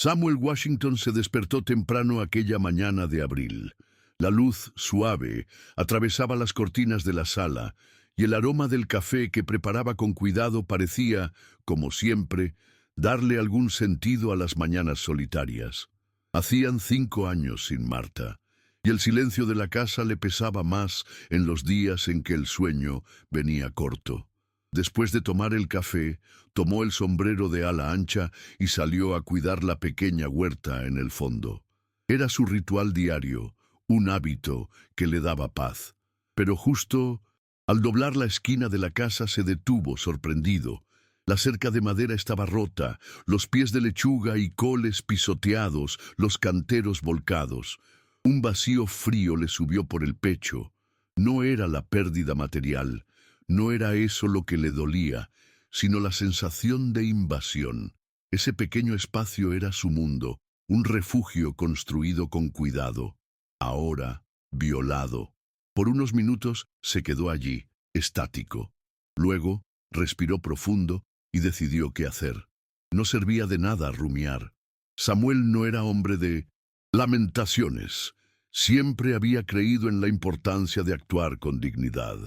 Samuel Washington se despertó temprano aquella mañana de abril. La luz suave atravesaba las cortinas de la sala y el aroma del café que preparaba con cuidado parecía, como siempre, darle algún sentido a las mañanas solitarias. Hacían 5 años sin Marta, y el silencio de la casa le pesaba más en los días en que el sueño venía corto. Después de tomar el café, tomó el sombrero de ala ancha y salió a cuidar la pequeña huerta en el fondo. Era su ritual diario, un hábito que le daba paz. Pero justo al doblar la esquina de la casa se detuvo sorprendido. La cerca de madera estaba rota, los pies de lechuga y coles pisoteados, los canteros volcados. Un vacío frío le subió por el pecho. No era la pérdida material, no era eso lo que le dolía, sino la sensación de invasión. Ese pequeño espacio era su mundo, un refugio construido con cuidado. Ahora, violado. Por unos minutos se quedó allí, estático. Luego, respiró profundo y decidió qué hacer. No servía de nada rumiar. Samuel no era hombre de lamentaciones. Siempre había creído en la importancia de actuar con dignidad.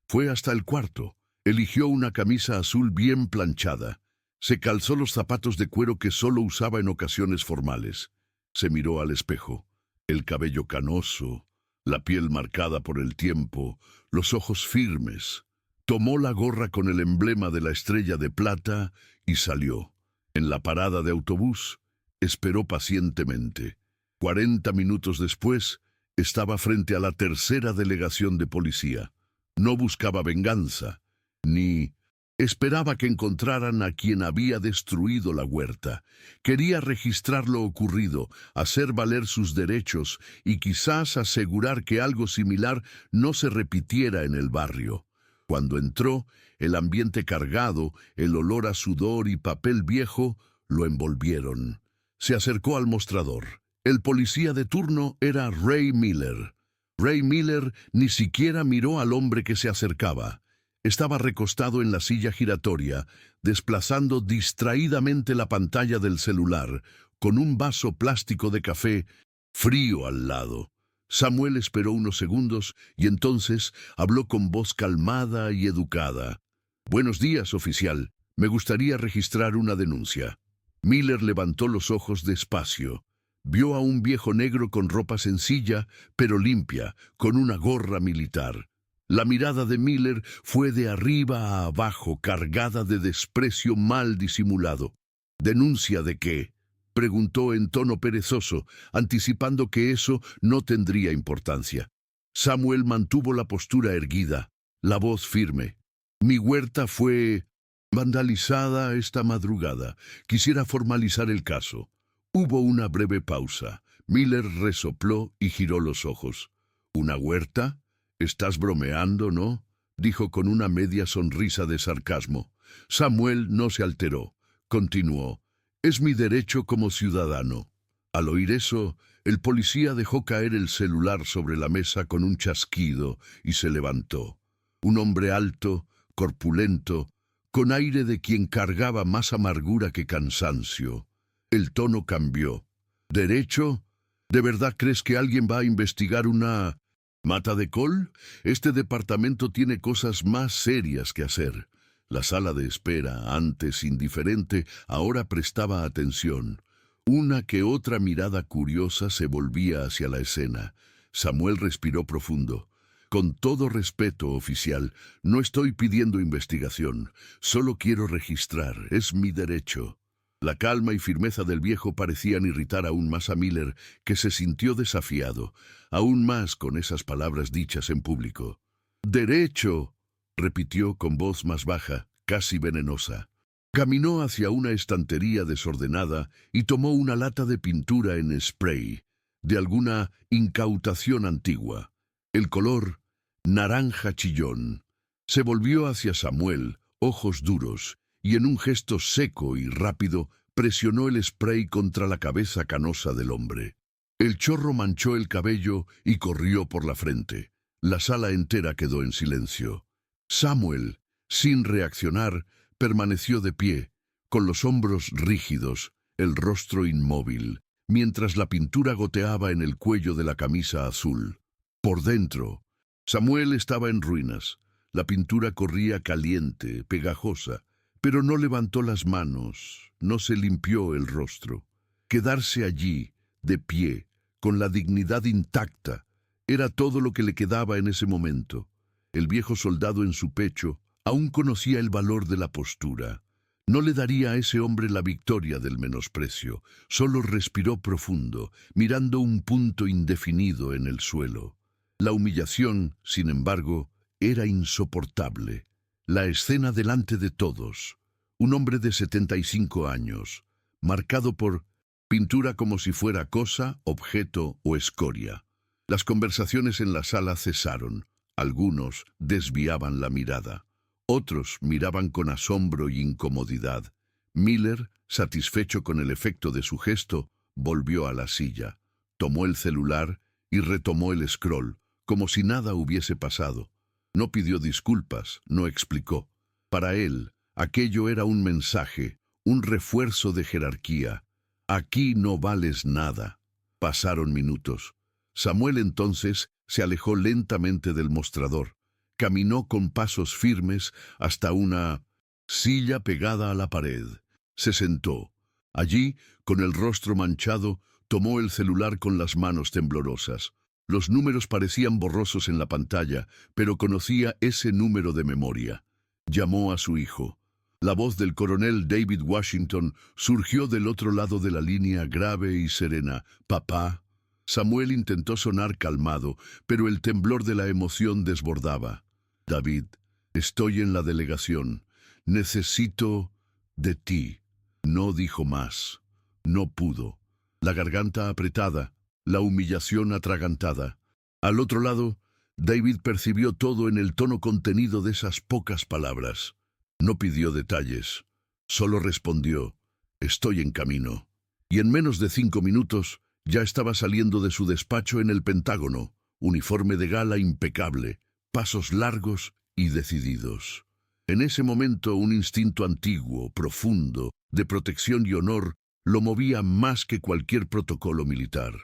Fue hasta el cuarto. Eligió una camisa azul bien planchada. Se calzó los zapatos de cuero que solo usaba en ocasiones formales. Se miró al espejo. El cabello canoso, la piel marcada por el tiempo, los ojos firmes. Tomó la gorra con el emblema de la estrella de plata y salió. En la parada de autobús, esperó pacientemente. 40 minutos después, estaba frente a la tercera delegación de policía. No buscaba venganza, ni esperaba que encontraran a quien había destruido la huerta. Quería registrar lo ocurrido, hacer valer sus derechos y quizás asegurar que algo similar no se repitiera en el barrio. Cuando entró, el ambiente cargado, el olor a sudor y papel viejo, lo envolvieron. Se acercó al mostrador. El policía de turno era Ray Miller. Ray Miller ni siquiera miró al hombre que se acercaba. Estaba recostado en la silla giratoria, desplazando distraídamente la pantalla del celular, con un vaso plástico de café frío al lado. Samuel esperó unos segundos y entonces habló con voz calmada y educada. «Buenos días, oficial. Me gustaría registrar una denuncia». Miller levantó los ojos despacio. Vio a un viejo negro con ropa sencilla, pero limpia, con una gorra militar. La mirada de Miller fue de arriba a abajo, cargada de desprecio mal disimulado. «¿Denuncia de qué?», preguntó en tono perezoso, anticipando que eso no tendría importancia. Samuel mantuvo la postura erguida, la voz firme. «Mi huerta fue vandalizada esta madrugada. Quisiera formalizar el caso». Hubo una breve pausa. Miller resopló y giró los ojos. «¿Una huerta? Estás bromeando, ¿no?», dijo con una media sonrisa de sarcasmo. Samuel no se alteró. Continuó. «Es mi derecho como ciudadano». Al oír eso, el policía dejó caer el celular sobre la mesa con un chasquido y se levantó. Un hombre alto, corpulento, con aire de quien cargaba más amargura que cansancio. El tono cambió. «¿Derecho? ¿De verdad crees que alguien va a investigar una mata de col? Este departamento tiene cosas más serias que hacer». La sala de espera, antes indiferente, ahora prestaba atención. Una que otra mirada curiosa se volvía hacia la escena. Samuel respiró profundo. «Con todo respeto, oficial, no estoy pidiendo investigación. Solo quiero registrar. Es mi derecho». La calma y firmeza del viejo parecían irritar aún más a Miller, que se sintió desafiado, aún más con esas palabras dichas en público. «¡Derecho!», repitió con voz más baja, casi venenosa. Caminó hacia una estantería desordenada y tomó una lata de pintura en spray, de alguna incautación antigua. El color, naranja chillón. Se volvió hacia Samuel, ojos duros, y en un gesto seco y rápido presionó el spray contra la cabeza canosa del hombre. El chorro manchó el cabello y corrió por la frente. La sala entera quedó en silencio. Samuel, sin reaccionar, permaneció de pie, con los hombros rígidos, el rostro inmóvil, mientras la pintura goteaba en el cuello de la camisa azul. Por dentro, Samuel estaba en ruinas. La pintura corría caliente, pegajosa, pero no levantó las manos, no se limpió el rostro. Quedarse allí, de pie, con la dignidad intacta, era todo lo que le quedaba en ese momento. El viejo soldado en su pecho aún conocía el valor de la postura. No le daría a ese hombre la victoria del menosprecio. Solo respiró profundo, mirando un punto indefinido en el suelo. La humillación, sin embargo, era insoportable. La escena delante de todos. Un hombre de 75 años, marcado por pintura como si fuera cosa, objeto o escoria. Las conversaciones en la sala cesaron. Algunos desviaban la mirada. Otros miraban con asombro y incomodidad. Miller, satisfecho con el efecto de su gesto, volvió a la silla. Tomó el celular y retomó el scroll, como si nada hubiese pasado. No pidió disculpas, no explicó. Para él, aquello era un mensaje, un refuerzo de jerarquía. Aquí no vales nada. Pasaron minutos. Samuel entonces se alejó lentamente del mostrador. Caminó con pasos firmes hasta una silla pegada a la pared. Se sentó. Allí, con el rostro manchado, tomó el celular con las manos temblorosas. Los números parecían borrosos en la pantalla, pero conocía ese número de memoria. Llamó a su hijo. La voz del coronel David Washington surgió del otro lado de la línea, grave y serena. «Papá». Samuel intentó sonar calmado, pero el temblor de la emoción desbordaba. «David, estoy en la delegación. Necesito de ti». No dijo más. No pudo. La garganta apretada, la humillación atragantada. Al otro lado, David percibió todo en el tono contenido de esas pocas palabras. No pidió detalles. Solo respondió: «Estoy en camino». Y en menos de 5 minutos ya estaba saliendo de su despacho en el Pentágono, uniforme de gala impecable, pasos largos y decididos. En ese momento un instinto antiguo, profundo, de protección y honor, lo movía más que cualquier protocolo militar.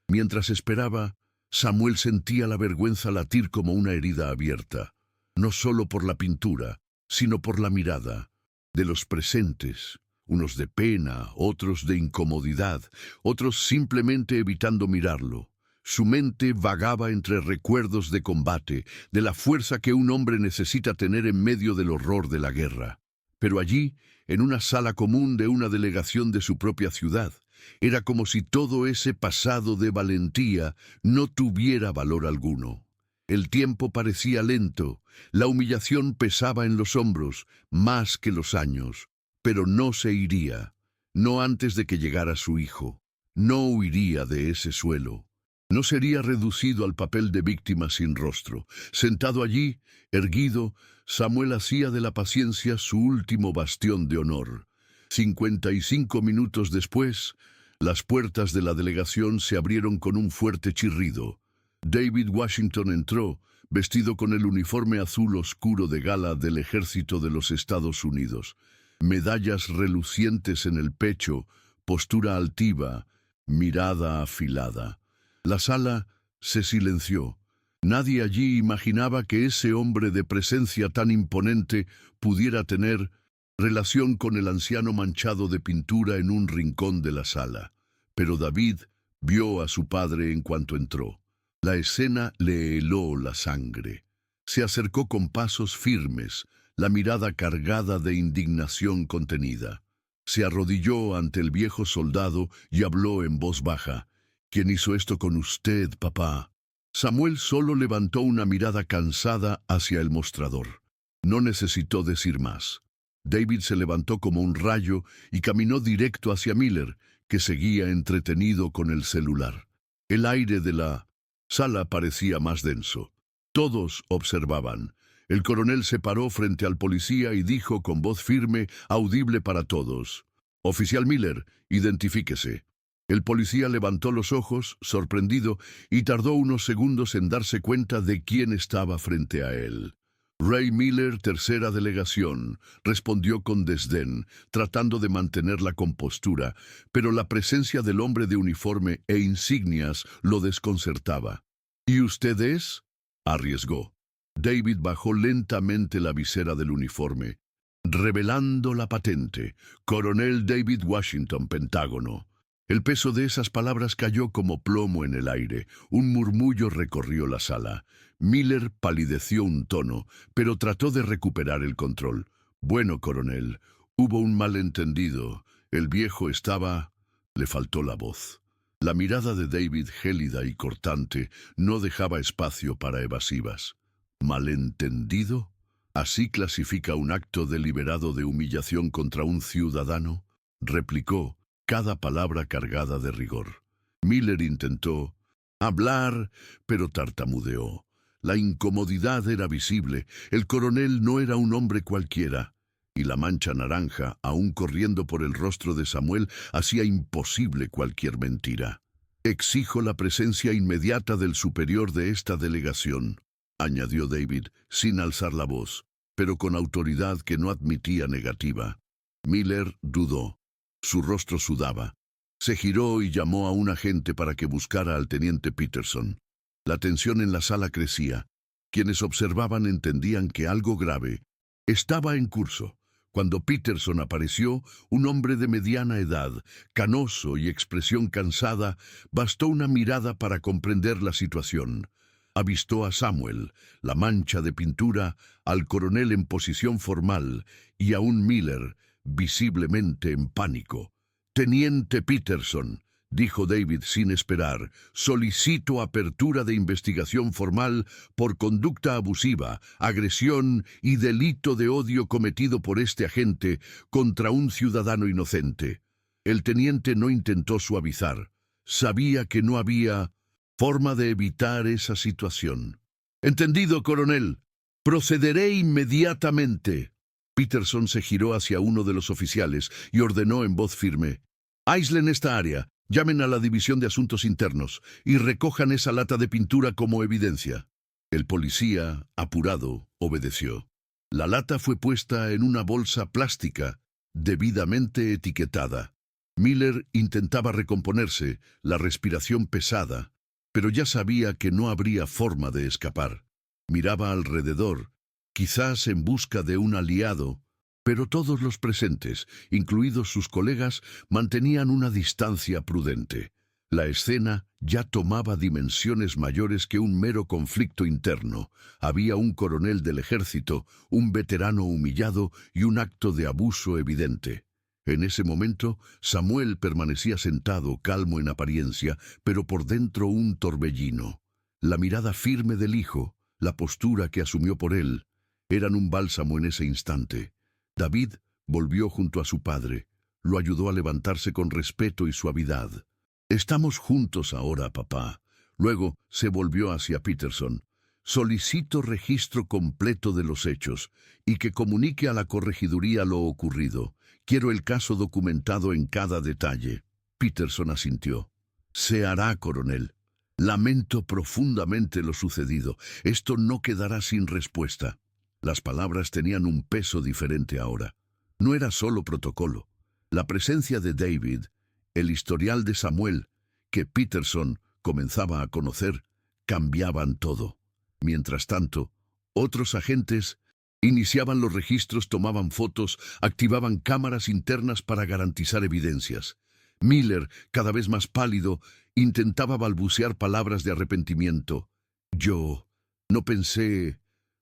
Mientras esperaba, Samuel sentía la vergüenza latir como una herida abierta, no solo por la pintura, sino por la mirada de los presentes, unos de pena, otros de incomodidad, otros simplemente evitando mirarlo. Su mente vagaba entre recuerdos de combate, de la fuerza que un hombre necesita tener en medio del horror de la guerra. Pero allí, en una sala común de una delegación de su propia ciudad, era como si todo ese pasado de valentía no tuviera valor alguno. El tiempo parecía lento, la humillación pesaba en los hombros, más que los años, pero no se iría, no antes de que llegara su hijo, no huiría de ese suelo. No sería reducido al papel de víctima sin rostro. Sentado allí, erguido, Samuel hacía de la paciencia su último bastión de honor. 55 minutos después, las puertas de la delegación se abrieron con un fuerte chirrido. David Washington entró, vestido con el uniforme azul oscuro de gala del Ejército de los Estados Unidos. Medallas relucientes en el pecho, postura altiva, mirada afilada. La sala se silenció. Nadie allí imaginaba que ese hombre de presencia tan imponente pudiera tener relación con el anciano manchado de pintura en un rincón de la sala. Pero David vio a su padre en cuanto entró. La escena le heló la sangre. Se acercó con pasos firmes, la mirada cargada de indignación contenida. Se arrodilló ante el viejo soldado y habló en voz baja. «¿Quién hizo esto con usted, papá?» Samuel solo levantó una mirada cansada hacia el mostrador. No necesitó decir más. David se levantó como un rayo y caminó directo hacia Miller, que seguía entretenido con el celular. El aire de la sala parecía más denso. Todos observaban. El coronel se paró frente al policía y dijo con voz firme, audible para todos: «Oficial Miller, identifíquese». El policía levantó los ojos, sorprendido, y tardó unos segundos en darse cuenta de quién estaba frente a él. Ray Miller, tercera delegación, respondió con desdén, tratando de mantener la compostura, pero la presencia del hombre de uniforme e insignias lo desconcertaba. ¿Y usted es? Arriesgó. David bajó lentamente la visera del uniforme, revelando la patente: Coronel David Washington, Pentágono. El peso de esas palabras cayó como plomo en el aire. Un murmullo recorrió la sala. Miller palideció un tono, pero trató de recuperar el control. Bueno, coronel, hubo un malentendido. El viejo estaba... Le faltó la voz. La mirada de David, gélida y cortante, no dejaba espacio para evasivas. ¿Malentendido? ¿Así clasifica un acto deliberado de humillación contra un ciudadano? Replicó, cada palabra cargada de rigor. Miller intentó hablar, pero tartamudeó. La incomodidad era visible. El coronel no era un hombre cualquiera, y la mancha naranja, aún corriendo por el rostro de Samuel, hacía imposible cualquier mentira. «Exijo la presencia inmediata del superior de esta delegación», añadió David, sin alzar la voz, pero con autoridad que no admitía negativa. Miller dudó. Su rostro sudaba. Se giró y llamó a un agente para que buscara al teniente Peterson. La tensión en la sala crecía. Quienes observaban entendían que algo grave estaba en curso. Cuando Peterson apareció, un hombre de mediana edad, canoso y expresión cansada, bastó una mirada para comprender la situación. Avistó a Samuel, la mancha de pintura, al coronel en posición formal y a un Miller, visiblemente en pánico. «Teniente Peterson», dijo David sin esperar, «solicito apertura de investigación formal por conducta abusiva, agresión y delito de odio cometido por este agente contra un ciudadano inocente». El teniente no intentó suavizar. Sabía que no había forma de evitar esa situación. «Entendido, coronel. Procederé inmediatamente». Peterson se giró hacia uno de los oficiales y ordenó en voz firme: «Aíslen esta área, llamen a la División de Asuntos Internos y recojan esa lata de pintura como evidencia». El policía, apurado, obedeció. La lata fue puesta en una bolsa plástica, debidamente etiquetada. Miller intentaba recomponerse, la respiración pesada, pero ya sabía que no habría forma de escapar. Miraba alrededor, quizás en busca de un aliado, pero todos los presentes, incluidos sus colegas, mantenían una distancia prudente. La escena ya tomaba dimensiones mayores que un mero conflicto interno. Había un coronel del ejército, un veterano humillado y un acto de abuso evidente. En ese momento, Samuel permanecía sentado, calmo en apariencia, pero por dentro un torbellino. La mirada firme del hijo, la postura que asumió por él, eran un bálsamo en ese instante. David volvió junto a su padre, lo ayudó a levantarse con respeto y suavidad. «Estamos juntos ahora, papá». Luego se volvió hacia Peterson. «Solicito registro completo de los hechos y que comunique a la corregiduría lo ocurrido. Quiero el caso documentado en cada detalle». Peterson asintió. «Se hará, coronel. Lamento profundamente lo sucedido. Esto no quedará sin respuesta». Las palabras tenían un peso diferente ahora. No era solo protocolo. La presencia de David, el historial de Samuel, que Peterson comenzaba a conocer, cambiaban todo. Mientras tanto, otros agentes iniciaban los registros, tomaban fotos, activaban cámaras internas para garantizar evidencias. Miller, cada vez más pálido, intentaba balbucear palabras de arrepentimiento. «Yo no pensé...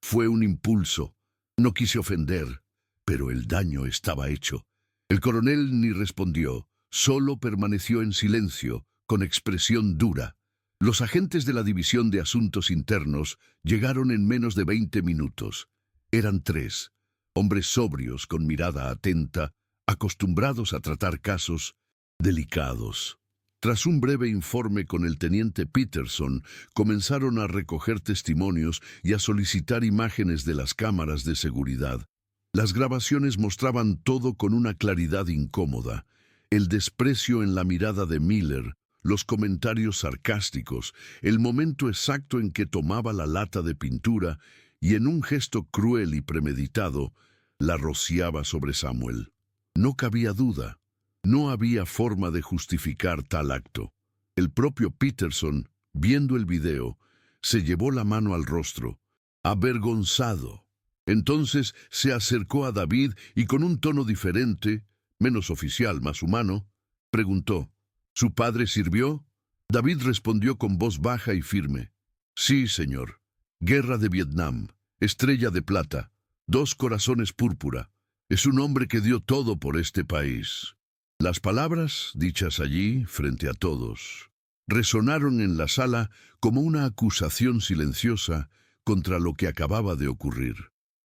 Fue un impulso. No quise ofender, pero el daño estaba hecho». El coronel ni respondió, solo permaneció en silencio, con expresión dura. Los agentes de la División de Asuntos Internos llegaron en menos de 20 minutos. Eran 3, hombres sobrios con mirada atenta, acostumbrados a tratar casos delicados. Tras un breve informe con el teniente Peterson, comenzaron a recoger testimonios y a solicitar imágenes de las cámaras de seguridad. Las grabaciones mostraban todo con una claridad incómoda. El desprecio en la mirada de Miller, los comentarios sarcásticos, el momento exacto en que tomaba la lata de pintura y en un gesto cruel y premeditado, la rociaba sobre Samuel. No cabía duda. No había forma de justificar tal acto. El propio Peterson, viendo el video, se llevó la mano al rostro, avergonzado. Entonces se acercó a David y con un tono diferente, menos oficial, más humano, preguntó, ¿su padre sirvió? David respondió con voz baja y firme, sí, señor. Guerra de Vietnam, estrella de plata, 2 corazones púrpura. Es un hombre que dio todo por este país. Las palabras, dichas allí, frente a todos, resonaron en la sala como una acusación silenciosa contra lo que acababa de ocurrir.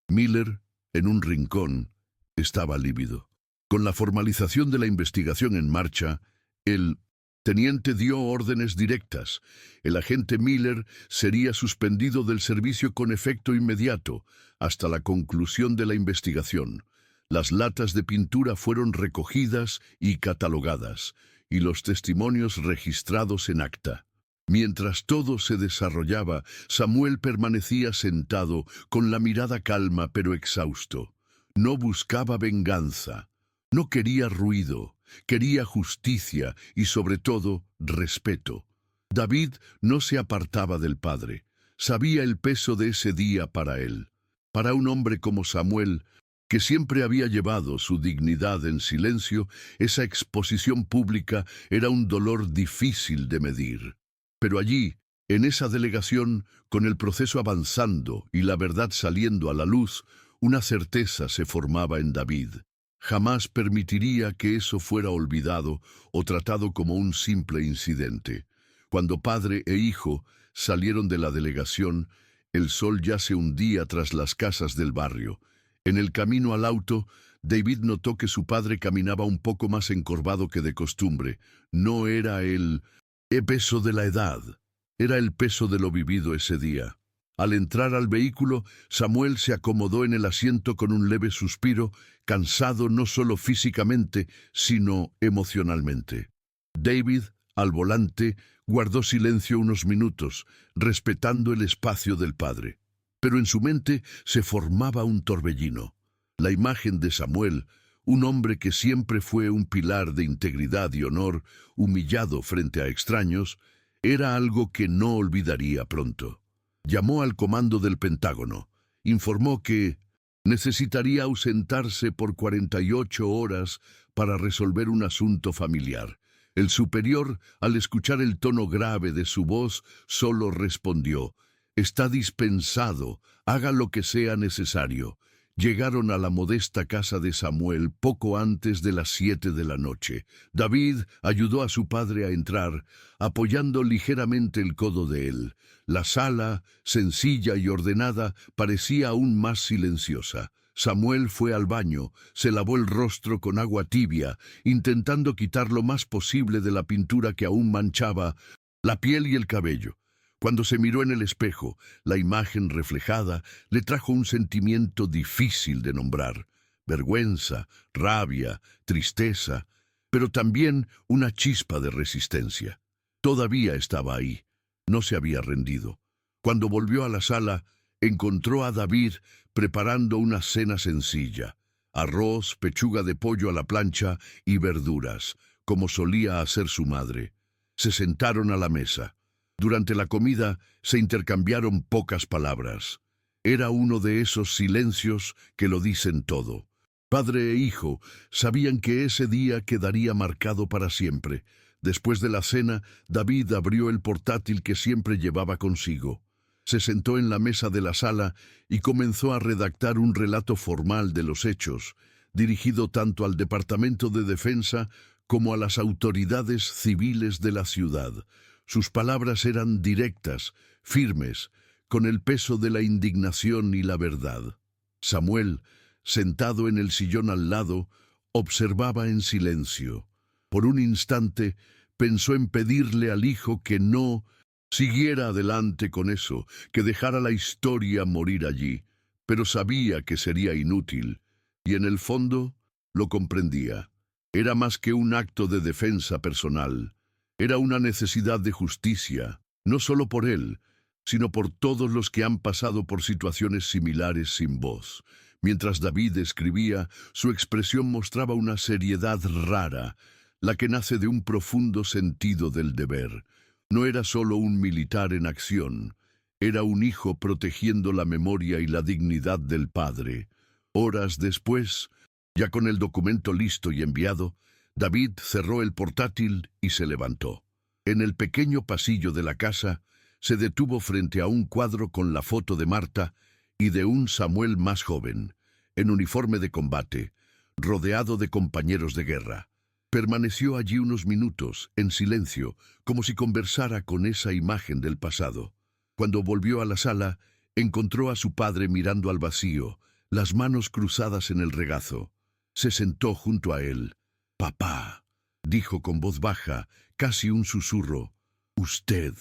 Miller, en un rincón, estaba lívido. Con la formalización de la investigación en marcha, el teniente dio órdenes directas. El agente Miller sería suspendido del servicio con efecto inmediato hasta la conclusión de la investigación. Las latas de pintura fueron recogidas y catalogadas, y los testimonios registrados en acta. Mientras todo se desarrollaba, Samuel permanecía sentado, con la mirada calma pero exhausto. No buscaba venganza, no quería ruido, quería justicia y sobre todo respeto. David no se apartaba del padre, sabía el peso de ese día para él. Para un hombre como Samuel, que siempre había llevado su dignidad en silencio, esa exposición pública era un dolor difícil de medir. Pero allí, en esa delegación, con el proceso avanzando y la verdad saliendo a la luz, una certeza se formaba en David. Jamás permitiría que eso fuera olvidado o tratado como un simple incidente. Cuando padre e hijo salieron de la delegación, el sol ya se hundía tras las casas del barrio. En el camino al auto, David notó que su padre caminaba un poco más encorvado que de costumbre. No era el peso de la edad, era el peso de lo vivido ese día. Al entrar al vehículo, Samuel se acomodó en el asiento con un leve suspiro, cansado no solo físicamente, sino emocionalmente. David, al volante, guardó silencio unos minutos, respetando el espacio del padre. Pero en su mente se formaba un torbellino. La imagen de Samuel, un hombre que siempre fue un pilar de integridad y honor, humillado frente a extraños, era algo que no olvidaría pronto. Llamó al comando del Pentágono, informó que necesitaría ausentarse por 48 horas para resolver un asunto familiar. El superior, al escuchar el tono grave de su voz, solo respondió, «Está dispensado, haga lo que sea necesario». Llegaron a la modesta casa de Samuel poco antes de las 7 de la noche. David ayudó a su padre a entrar, apoyando ligeramente el codo de él. La sala, sencilla y ordenada, parecía aún más silenciosa. Samuel fue al baño, se lavó el rostro con agua tibia, intentando quitar lo más posible de la pintura que aún manchaba la piel y el cabello. Cuando se miró en el espejo, la imagen reflejada le trajo un sentimiento difícil de nombrar. Vergüenza, rabia, tristeza, pero también una chispa de resistencia. Todavía estaba ahí, no se había rendido. Cuando volvió a la sala, encontró a David preparando una cena sencilla. Arroz, pechuga de pollo a la plancha y verduras, como solía hacer su madre. Se sentaron a la mesa. Durante la comida se intercambiaron pocas palabras. Era uno de esos silencios que lo dicen todo. Padre e hijo sabían que ese día quedaría marcado para siempre. Después de la cena, David abrió el portátil que siempre llevaba consigo. Se sentó en la mesa de la sala y comenzó a redactar un relato formal de los hechos, dirigido tanto al Departamento de Defensa como a las autoridades civiles de la ciudad. Sus palabras eran directas, firmes, con el peso de la indignación y la verdad. Samuel, sentado en el sillón al lado, observaba en silencio. Por un instante pensó en pedirle al hijo que no siguiera adelante con eso, que dejara la historia morir allí, pero sabía que sería inútil, y en el fondo lo comprendía. Era más que un acto de defensa personal. Era una necesidad de justicia, no solo por él, sino por todos los que han pasado por situaciones similares sin voz. Mientras David escribía, su expresión mostraba una seriedad rara, la que nace de un profundo sentido del deber. No era solo un militar en acción, era un hijo protegiendo la memoria y la dignidad del padre. Horas después, ya con el documento listo y enviado, David cerró el portátil y se levantó. En el pequeño pasillo de la casa, se detuvo frente a un cuadro con la foto de Marta y de un Samuel más joven, en uniforme de combate, rodeado de compañeros de guerra. Permaneció allí unos minutos, en silencio, como si conversara con esa imagen del pasado. Cuando volvió a la sala, encontró a su padre mirando al vacío, las manos cruzadas en el regazo. Se sentó junto a él. «Papá», dijo con voz baja, casi un susurro, «usted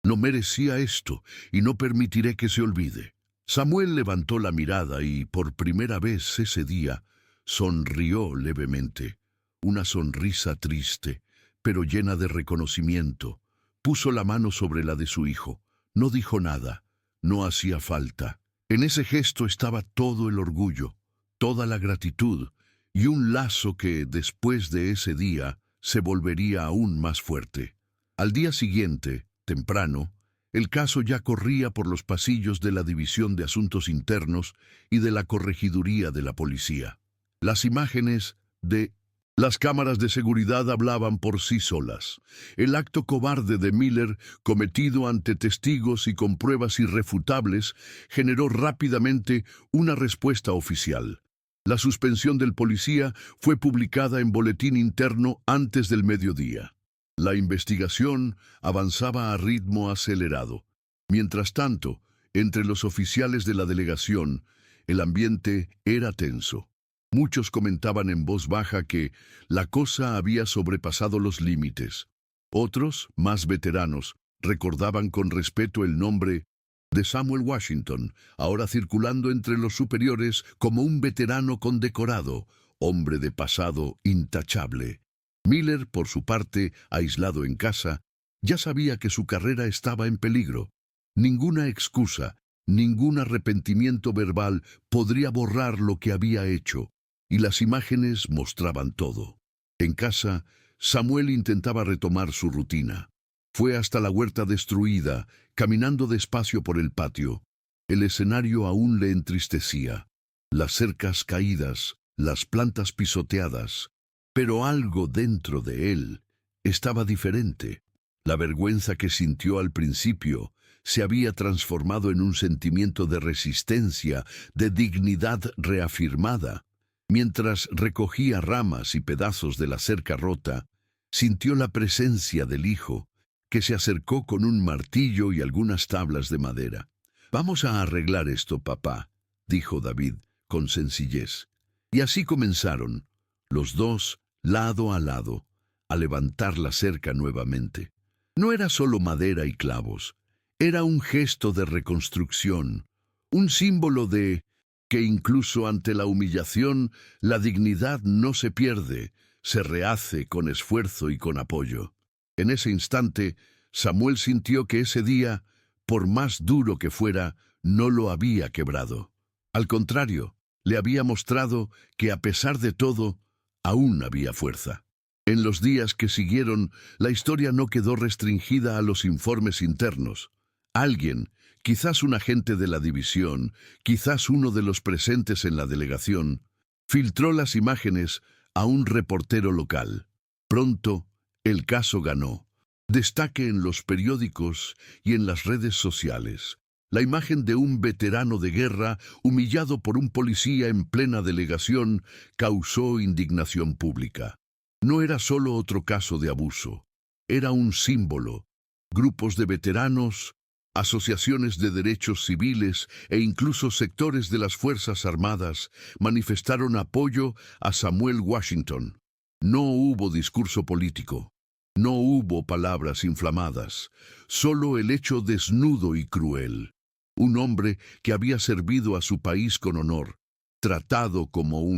no merecía esto y no permitiré que se olvide». Samuel levantó la mirada y, por primera vez ese día, sonrió levemente. Una sonrisa triste, pero llena de reconocimiento. Puso la mano sobre la de su hijo. No dijo nada. No hacía falta. En ese gesto estaba todo el orgullo, toda la gratitud y un lazo que, después de ese día, se volvería aún más fuerte. Al día siguiente, temprano, el caso ya corría por los pasillos de la División de Asuntos Internos y de la Corregiduría de la Policía. Las imágenes de las cámaras de seguridad hablaban por sí solas. El acto cobarde de Miller, cometido ante testigos y con pruebas irrefutables, generó rápidamente una respuesta oficial. La suspensión del policía fue publicada en Boletín Interno antes del mediodía. La investigación avanzaba a ritmo acelerado. Mientras tanto, entre los oficiales de la delegación, el ambiente era tenso. Muchos comentaban en voz baja que la cosa había sobrepasado los límites. Otros, más veteranos, recordaban con respeto el nombre de Samuel Washington, ahora circulando entre los superiores como un veterano condecorado, hombre de pasado intachable. Miller, por su parte, aislado en casa, ya sabía que su carrera estaba en peligro. Ninguna excusa, ningún arrepentimiento verbal podría borrar lo que había hecho, y las imágenes mostraban todo. En casa, Samuel intentaba retomar su rutina. Fue hasta la huerta destruida, caminando despacio por el patio. El escenario aún le entristecía. Las cercas caídas, las plantas pisoteadas. Pero algo dentro de él estaba diferente. La vergüenza que sintió al principio se había transformado en un sentimiento de resistencia, de dignidad reafirmada. Mientras recogía ramas y pedazos de la cerca rota, sintió la presencia del hijo, que se acercó con un martillo y algunas tablas de madera. «Vamos a arreglar esto, papá», dijo David, con sencillez. Y así comenzaron, los dos, lado a lado, a levantar la cerca nuevamente. No era solo madera y clavos, era un gesto de reconstrucción, un símbolo de que incluso ante la humillación, la dignidad no se pierde, se rehace con esfuerzo y con apoyo. En ese instante, Samuel sintió que ese día, por más duro que fuera, no lo había quebrado. Al contrario, le había mostrado que a pesar de todo, aún había fuerza. En los días que siguieron, la historia no quedó restringida a los informes internos. Alguien, quizás un agente de la división, quizás uno de los presentes en la delegación, filtró las imágenes a un reportero local. Pronto, el caso ganó. Destaque en los periódicos y en las redes sociales. La imagen de un veterano de guerra humillado por un policía en plena delegación causó indignación pública. No era solo otro caso de abuso, era un símbolo. Grupos de veteranos, asociaciones de derechos civiles e incluso sectores de las Fuerzas Armadas manifestaron apoyo a Samuel Washington. No hubo discurso político, no hubo palabras inflamadas, solo el hecho desnudo y cruel. Un hombre que había servido a su país con honor, tratado como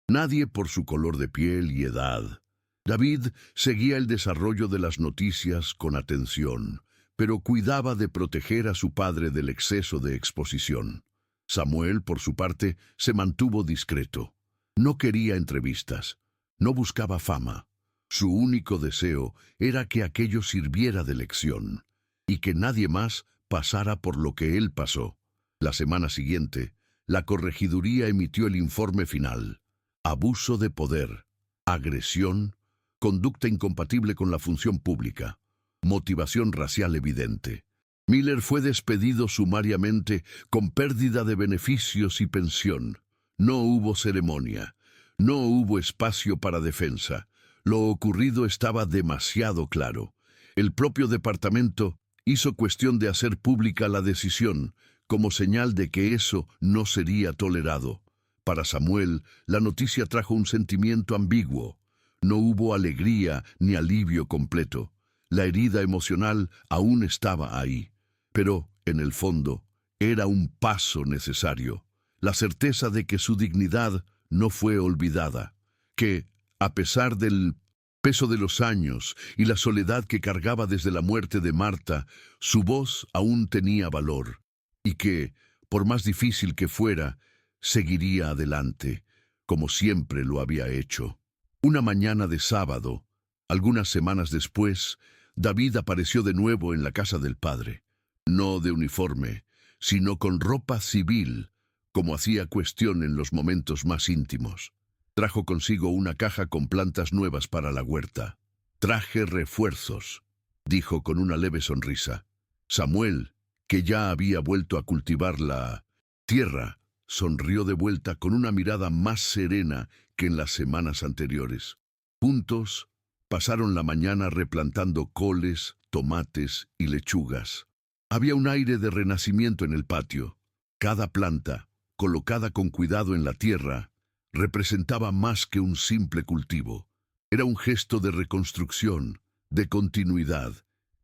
nadie por su color de piel y edad. David seguía el desarrollo de las noticias con atención. pero cuidaba de proteger a su padre del exceso de exposición. Samuel, por su parte, se mantuvo discreto. No quería entrevistas, no buscaba fama. Su único deseo era que aquello sirviera de lección, y que nadie más pasara por lo que él pasó. La semana siguiente, la corregiduría emitió el informe final. Abuso de poder, agresión, conducta incompatible con la función pública, motivación racial evidente. Miller fue despedido sumariamente con pérdida de beneficios y pensión. No hubo ceremonia, no hubo espacio para defensa. Lo ocurrido estaba demasiado claro. El propio departamento hizo cuestión de hacer pública la decisión, como señal de que eso no sería tolerado. Para Samuel, la noticia trajo un sentimiento ambiguo. No hubo alegría ni alivio completo. La herida emocional aún estaba ahí. Pero, en el fondo, era un paso necesario. La certeza de que su dignidad no fue olvidada. Que, a pesar del peso de los años y la soledad que cargaba desde la muerte de Marta, su voz aún tenía valor. Y que, por más difícil que fuera, seguiría adelante, como siempre lo había hecho. Una mañana de sábado, algunas semanas después, David apareció de nuevo en la casa del padre. No de uniforme, sino con ropa civil, como hacía cuestión en los momentos más íntimos. Trajo consigo una caja con plantas nuevas para la huerta. «Traje refuerzos», dijo con una leve sonrisa. Samuel, que ya había vuelto a cultivar la tierra, sonrió de vuelta con una mirada más serena que en las semanas anteriores. Juntos pasaron la mañana replantando coles, tomates y lechugas. Había un aire de renacimiento en el patio. Cada planta, colocada con cuidado en la tierra, representaba más que un simple cultivo. Era un gesto de reconstrucción, de continuidad.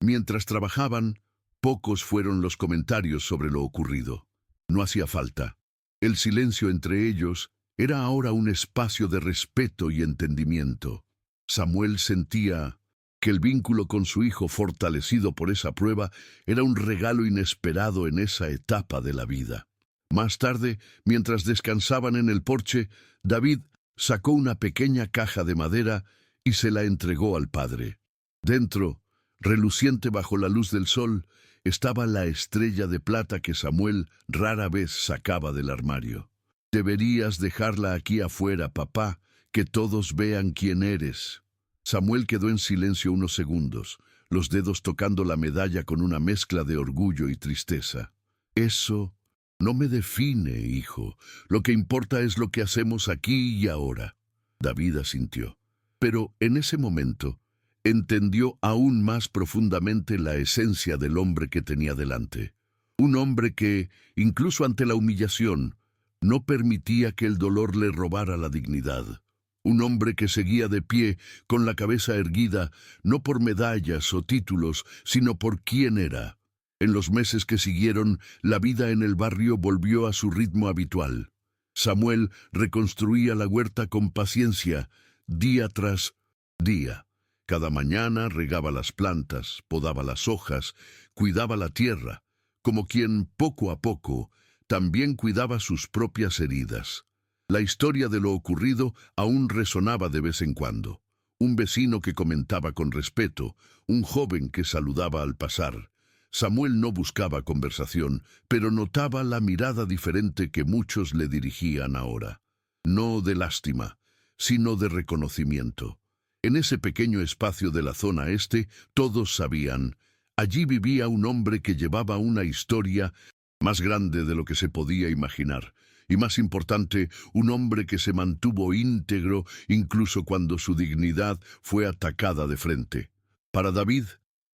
Mientras trabajaban, pocos fueron los comentarios sobre lo ocurrido. No hacía falta. El silencio entre ellos era ahora un espacio de respeto y entendimiento. Samuel sentía que el vínculo con su hijo, fortalecido por esa prueba, era un regalo inesperado en esa etapa de la vida. Más tarde, mientras descansaban en el porche, David sacó una pequeña caja de madera y se la entregó al padre. Dentro, reluciente bajo la luz del sol, estaba la estrella de plata que Samuel rara vez sacaba del armario. «Deberías dejarla aquí afuera, papá, que todos vean quién eres». Samuel quedó en silencio unos segundos, los dedos tocando la medalla con una mezcla de orgullo y tristeza. «Eso no me define, hijo. Lo que importa es lo que hacemos aquí y ahora». David asintió. Pero en ese momento entendió aún más profundamente la esencia del hombre que tenía delante. Un hombre que, incluso ante la humillación, no permitía que el dolor le robara la dignidad. Un hombre que seguía de pie, con la cabeza erguida, no por medallas o títulos, sino por quién era. En los meses que siguieron, la vida en el barrio volvió a su ritmo habitual. Samuel reconstruía la huerta con paciencia, día tras día. Cada mañana regaba las plantas, podaba las hojas, cuidaba la tierra, como quien, poco a poco, también cuidaba sus propias heridas. La historia de lo ocurrido aún resonaba de vez en cuando. Un vecino que comentaba con respeto, un joven que saludaba al pasar. Samuel no buscaba conversación, pero notaba la mirada diferente que muchos le dirigían ahora. No de lástima, sino de reconocimiento. En ese pequeño espacio de la zona este, todos sabían, allí vivía un hombre que llevaba una historia más grande de lo que se podía imaginar. Y más importante, un hombre que se mantuvo íntegro incluso cuando su dignidad fue atacada de frente. Para David,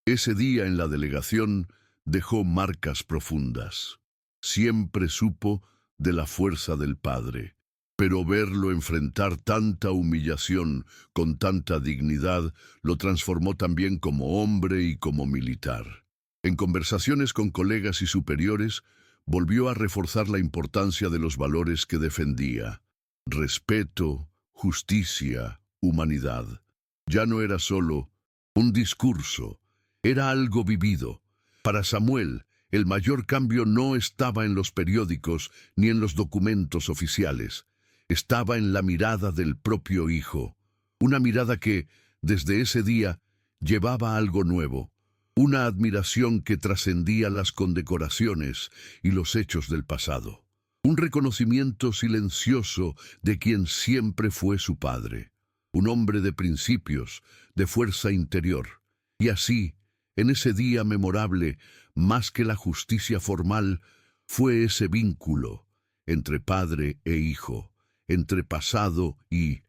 ese día en la delegación dejó marcas profundas. Siempre supo de la fuerza del padre, pero verlo enfrentar tanta humillación con tanta dignidad lo transformó también como hombre y como militar. En conversaciones con colegas y superiores, volvió a reforzar la importancia de los valores que defendía: respeto, justicia, humanidad. Ya no era solo un discurso, era algo vivido. Para Samuel, el mayor cambio no estaba en los periódicos ni en los documentos oficiales. Estaba en la mirada del propio hijo. Una mirada que, desde ese día, llevaba algo nuevo. Una admiración que trascendía las condecoraciones y los hechos del pasado. Un reconocimiento silencioso de quien siempre fue su padre. Un hombre de principios, de fuerza interior. Y así, en ese día memorable, más que la justicia formal, fue ese vínculo entre padre e hijo, entre pasado y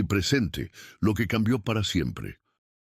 presente, lo que cambió para siempre.